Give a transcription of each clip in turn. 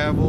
है वो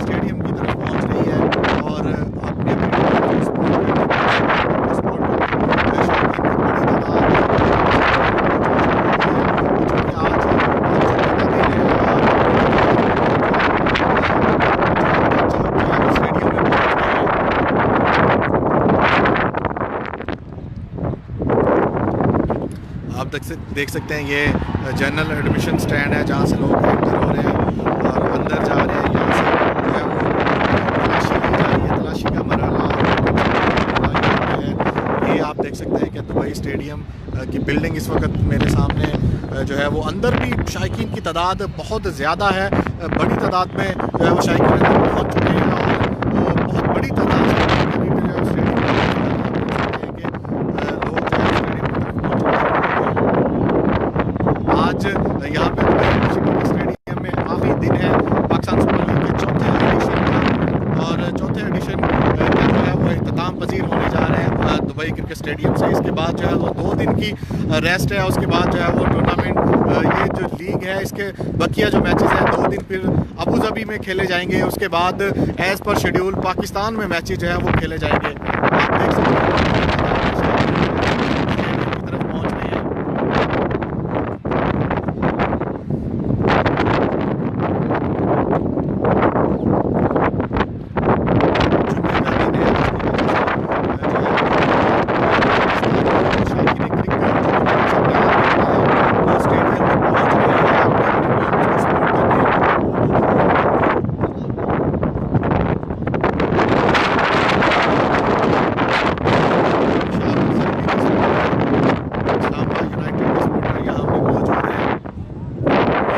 स्टेडियम की तरफ पहुंच रही है और अपने आप देख सकते हैं ये जनरल एडमिशन स्टैंड है जहाँ से लोग एंटर हो रहे हैं और अंदर जा रहे हैं। यहाँ से जो है वो तलाशी की जा रही है, तलाशी का मरहला है। ये आप देख सकते हैं कि दुबई स्टेडियम की बिल्डिंग इस वक्त मेरे सामने जो है वो अंदर भी शायकीन की तादाद बहुत ज़्यादा है, बड़ी तादाद में जो है वो शायकीन अंदर पहुँच चुके हैं और बहुत बड़ी तादाद यहाँ पे स्टेडियम में आखिरी दिन है पाकिस्तान सुपर लीग के चौथे एडिशन का और चौथे एडिशन का जो है वो इख्तिताम पजीर होने जा रहे हैं दुबई क्रिकेट स्टेडियम से। इसके बाद जो है वो 2 दिन की रेस्ट है, उसके बाद जो है वो टूर्नामेंट ये जो लीग है इसके बकिया जो मैचेस हैं 2 दिन फिर अबू धाबी में खेले जाएंगे। उसके बाद एज़ पर शेड्यूल पाकिस्तान में मैचेस जो है वो खेले जाएंगे। आप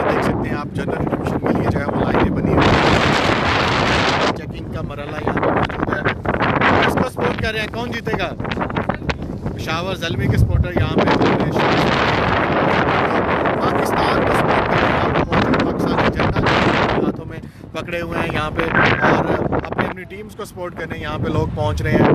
देख सकते हैं आप जनरल एडमिशन के लिए जो है वो लाइनें बनी हुई हैं, चेकिंग का मरहला यहाँ पे मौजूद है। किसको सपोर्ट कर रहे हैं, कौन जीतेगा? पेशावर ज़ल्मी के सपोर्टर यहाँ पे पाकिस्तान को सपोर्ट कर रहे हैं, पाकिस्तानी झंडा हाथों में पकड़े हुए हैं यहाँ पे और अपनी अपनी टीम्स को सपोर्ट करने यहाँ पे लोग पहुँच रहे हैं।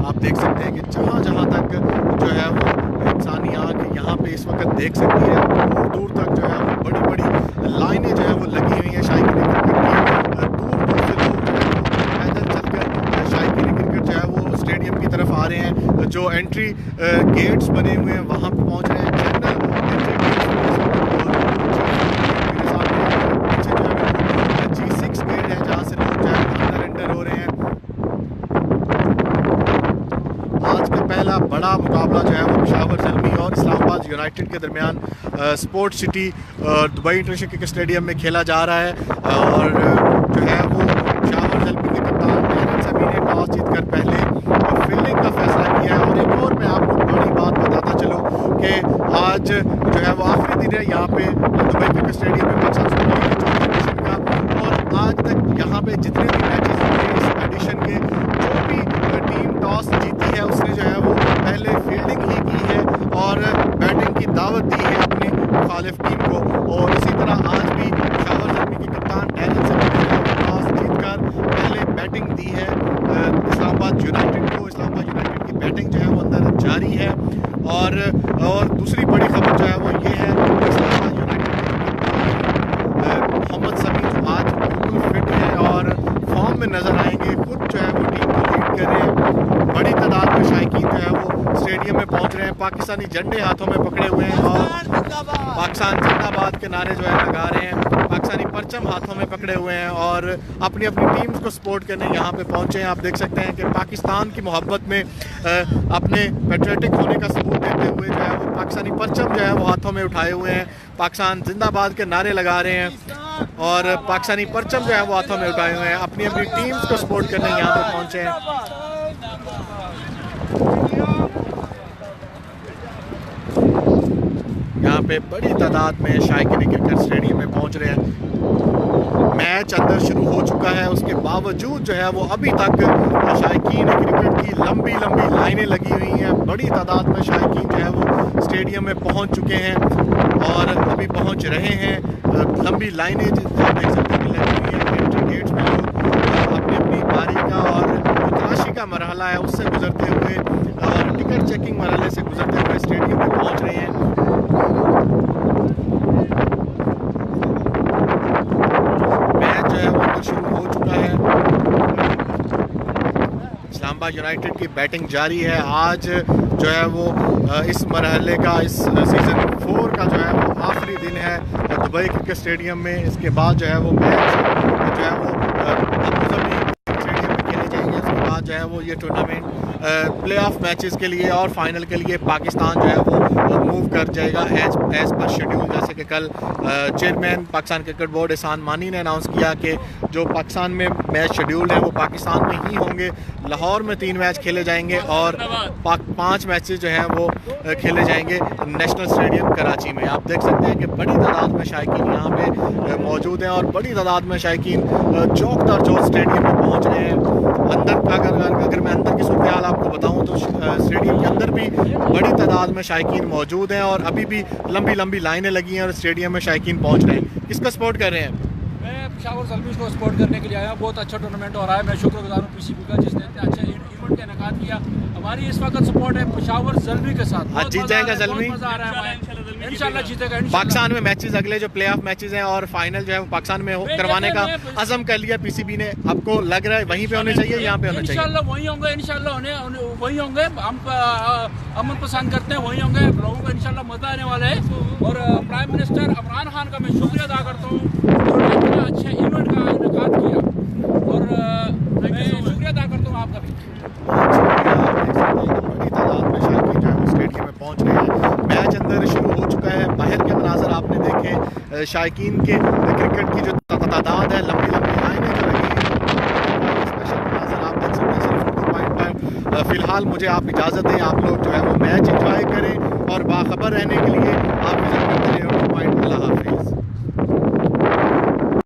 आप देख सकते हैं कि जहाँ जहाँ तक जो है वो इंसानी आँख यहाँ पे इस वक्त देख सकती है, दूर दूर तक जो है वो बड़ी बड़ी लाइनें जो है वो लगी हुई हैं शायकीन क्रिकेट की। दूर दूर से लोग पैदल चलकर शायकीन क्रिकेट जो है वो स्टेडियम की तरफ आ रहे हैं। जो एंट्री गेट्स बने हुए हैं वहाँ पे पहुँच रहे हैं। General entry gets G6 gate है जहाँ से लोग जो है अंदर एंटर हो रहे हैं। आज का पहला बड़ा मुकाबला जो है वो पेशावर ज़ल्मी और इस्लामाबाद यूनाइटेड के दरमियान sports city Dubai international cricket stadium में खेला जा रहा है और जो है वो पेशावर ज़ल्मी के कप्तान सभी ने टॉस जीतकर पहले फील्डिंग का फैसला किया है। और एक और मैं आपको बड़ी बात बताता चलूँ कि आज जो है वो आखिरी दिन है यहाँ पे दुबई क्रिकेट स्टेडियम में पाकिस्तान सुपर लीग के चौथे एडिशन का और आज तक यहाँ पे जितने भी मैचेस हुए इस एडिशन के जो भी टीम टॉस जीती है उसने जो है वो पहले फील्डिंग ही की है और बैटिंग की दावत दी है अपनी मुखालिफ टीम को। और इसी तरह आज भी पेशावर ज़ल्मी के कप्तान टॉस जीतकर पहले बैटिंग दी है इस्लामाबाद यूनाइटेड को। इस्लामाबाद यूनाइटेड की बैटिंग जो है वो अंदर जारी है और दूसरी बड़ी खबर जो है वो ये है इस्लामाबाद यूनाइटेड मोहम्मद समी जो आज बिल्कुल फिट है और फॉर्म में नज़र आएंगे, खुद जो है वो टीम को लीड कर रहे हैं। बड़ी तादाद में शायकीन जो है वो स्टेडियम में पहुंच रहे हैं, पाकिस्तानी झंडे हाथों में पकड़े हुए हैं और पाकिस्तान जिंदाबाद के नारे जो है लगा रहे हैं, पाकिस्तानी परचम हाथों में पकड़े हुए हैं और अपनी अपनी टीम्स को सपोर्ट करने यहाँ पे पहुंचे हैं। आप देख सकते हैं कि पाकिस्तान की मोहब्बत में अपने पेट्रियटिक होने का सबूत देते हुए जो है वो पाकिस्तानी परचम जो है वो हाथों में उठाए हुए हैं, पाकिस्तान जिंदाबाद के नारे लगा रहे हैं और पाकिस्तानी परचम जो है वो हाथों में उठाए हुए हैं, अपनी अपनी टीम्स को सपोर्ट करने यहाँ पे पहुंचे हैं। यहाँ पे बड़ी तादाद में शायकीन क्रिकेट स्टेडियम में पहुंच रहे हैं। मैच अंदर शुरू हो चुका है, उसके बावजूद जो है वो अभी तक शायकीन क्रिकेट की लंबी लंबी लाइनें लगी हुई हैं। बड़ी तादाद में शायकीन जो है वो स्टेडियम में पहुंच चुके हैं और अभी पहुंच रहे हैं। लंबी लाइनें देख सकते हैं लगी हुई हैं। एंट्री गेट्स में लोग अपनी अपनी बारी का और तलाशी का मरहला है उससे गुजरते हुए और टिकट चेकिंग मरहले से गुजरते हुए स्टेडियम में इस्लामाबाद यूनाइटेड की बैटिंग जारी है। आज जो है वो इस मरहले का, इस सीज़न 4 का जो है वो आखिरी दिन है दुबई क्रिकेट स्टेडियम में। इसके बाद जो है वो मैच जो है वो अबू धाबी स्टेडियम में खेले जाएंगे। उसके बाद जो है वो ये टूर्नामेंट प्ले ऑफ मैचेस के लिए और फाइनल के लिए पाकिस्तान जो है वो मूव कर जाएगा एज पर शेड्यूल। जैसे कि कल चेयरमैन पाकिस्तान क्रिकेट बोर्ड एहसान मानी ने अनाउंस किया कि जो पाकिस्तान में मैच शेड्यूल है वो पाकिस्तान में ही होंगे। लाहौर में 3 मैच खेले जाएंगे और 5 मैचेस जो हैं वो खेले जाएंगे नेशनल स्टेडियम कराची में। आप देख सकते हैं कि बड़ी तादाद में शायकीन यहाँ पे मौजूद हैं और बड़ी तादाद में शायकीन चौक दर चौक स्टेडियम में पहुँच रहे हैं। अंदर अगर मैं अंदर की सूरत हाल आपको बताऊं तो स्टेडियम के अंदर भी बड़ी तादाद में शायकीन मौजूद हैं और अभी भी लंबी लंबी लाइनें लगी हैं और स्टेडियम में शायकीन पहुंच रहे हैं। किसका सपोर्ट कर रहे हैं? मैं पेशावर ज़ल्मी को सपोर्ट करने के लिए आया। बहुत अच्छा टूर्नामेंट हो रहा है। मैं शुक्रगुजार हूँ PCB का जिसने इतने अच्छे इवेंट का इनेकाद किया। हमारी इस वक्त सपोर्ट है पेशावर ज़ल्मी के साथ। आज जीत जाएगा ज़ल्मी, मजा आ रहा है, इंशाल्लाह जीतेगा। पाकिस्तान में मैचेस अगले जो प्ले ऑफ मैचेस हैं और फाइनल जो है वो पाकिस्तान में करवाने का अज़म कर लिया PCB ने। आपको लग रहा है वहीं पे होने चाहिए, यहाँ पे होने चाहिए? इंशाल्लाह वहीं होंगे, इंशाल्लाह वहीं होंगे। हम अमन पसंद करते हैं, वहीं होंगे। लोगों को इंशाल्लाह मजा आने वाला है। और प्राइम मिनिस्टर इमरान खान का मैं शुक्रिया अदा करता हूँ उन्होंने इतना अच्छे इवेंट का इनेकाद किया और मैं शुक्रिया अदा करता हूँ आपका भी। बड़ी तादाद में शायकीन जो है वो स्टेडियम में पहुंच रहे हैं। मैच अंदर शुरू हो चुका है। बाहर के मनाज़र आपने देखे, शायकीन के क्रिकेट की जो तादाद है, लंबी लंबी लाइनें जो लगी हैं, स्पेशल मनाज़र आप देख सकते हैं सिर्फ उर्दू पॉइंट पर। फ़िलहाल मुझे आप इजाज़त दें, आप लोग जो है वो मैच एंजॉय करें और बाखबर रहने के लिए